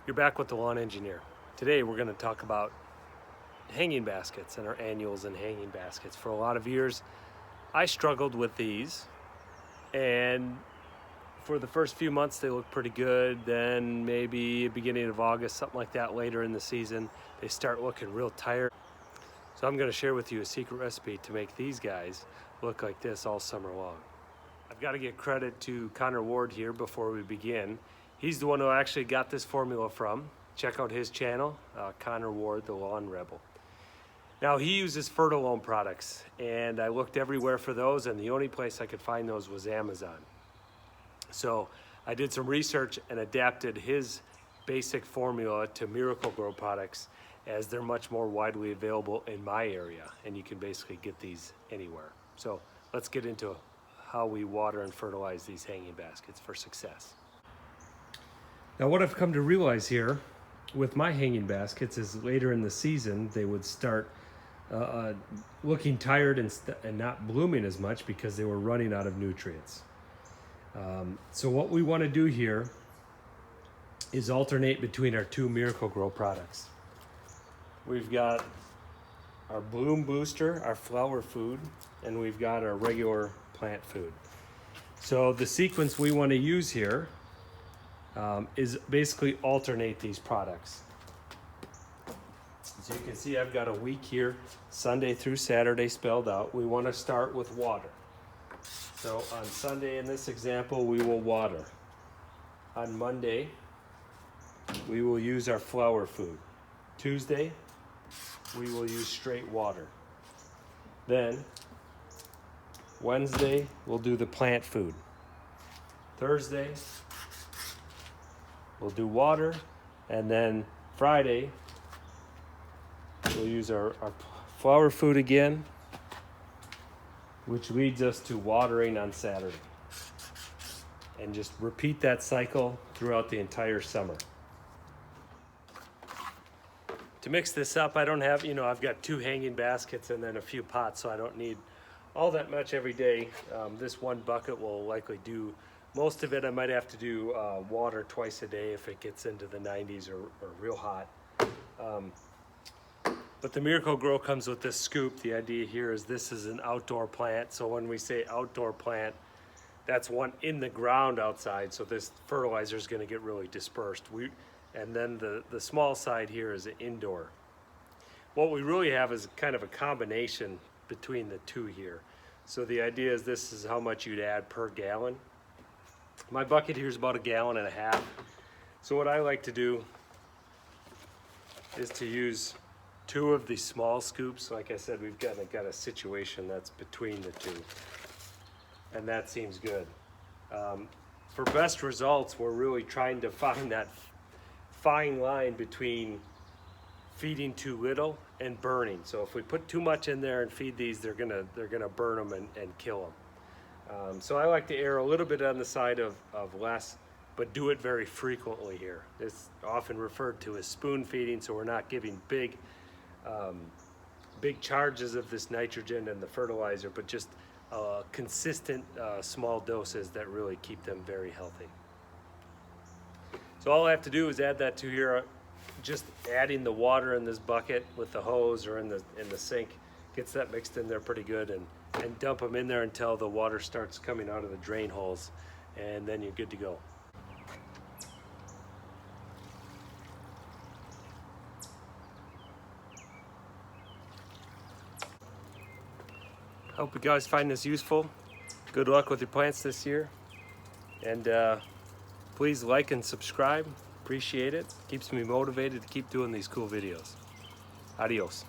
You're back with the Lawn Engineer. Today we're going to talk about hanging baskets and our annuals and hanging baskets. For a lot of years I struggled with these, and for the first few months they look pretty good. Then maybe beginning of August, something like that, later in the season, they start looking real tired. So I'm going to share with you a secret recipe to make these guys look like this all summer long. I've got to give credit to Connor Ward here before we begin. He's the one who actually got this formula from. Check out his channel, Connor Ward, the Lawn Rebel. Now, he uses Fertilizing products, and I looked everywhere for those, and the only place I could find those was Amazon. So I did some research and adapted his basic formula to Miracle Gro products, as they're much more widely available in my area, and you can basically get these anywhere. So let's get into how we water and fertilize these hanging baskets for success. Now, what I've come to realize here with my hanging baskets is later in the season they would start looking tired and not blooming as much because they were running out of nutrients. So what we want to do here is alternate between our two Miracle Gro products. We've got our Bloom Booster, our flower food, and we've got our regular plant food. So the sequence we want to use here is basically alternate these products. So you can see I've got a week here, Sunday through Saturday spelled out. We want to start with water. So on Sunday in this example, we will water. On Monday, we will use our flower food. Tuesday, we will use straight water. Then Wednesday, we'll do the plant food. Thursday, we'll do water, and then Friday, we'll use our flower food again, which leads us to watering on Saturday. And just repeat that cycle throughout the entire summer. To mix this up, I don't have, I've got two hanging baskets and then a few pots, so I don't need all that much every day. This one bucket will likely do most of it. I might have to do water twice a day if it gets into the 90s or real hot. But the Miracle Gro comes with this scoop. The idea here is this is an outdoor plant. So when we say outdoor plant, that's one in the ground outside. So this fertilizer is going to get really dispersed. And then the small side here is an indoor. What we really have is kind of a combination between the two here. So the idea is this is how much you'd add per gallon. My bucket here is about 1.5 gallons. So what I like to do is to use 2 of these small scoops. Like I said, we've got a situation that's between the two, and that seems good. For best results, we're really trying to find that fine line between feeding too little and burning. So if we put too much in there and feed these, they're gonna burn them and kill them. So I like to err a little bit on the side of less, but do it very frequently here. It's often referred to as spoon feeding, so we're not giving big charges of this nitrogen and the fertilizer, but just consistent small doses that really keep them very healthy. So all I have to do is add that to here. Just adding the water in this bucket with the hose or in the sink gets that mixed in there pretty good, and dump them in there until the water starts coming out of the drain holes, and then you're good to go. Hope you guys find this useful. Good luck with your plants this year, and please like and subscribe. Appreciate it. Keeps me motivated to keep doing these cool videos. Adios.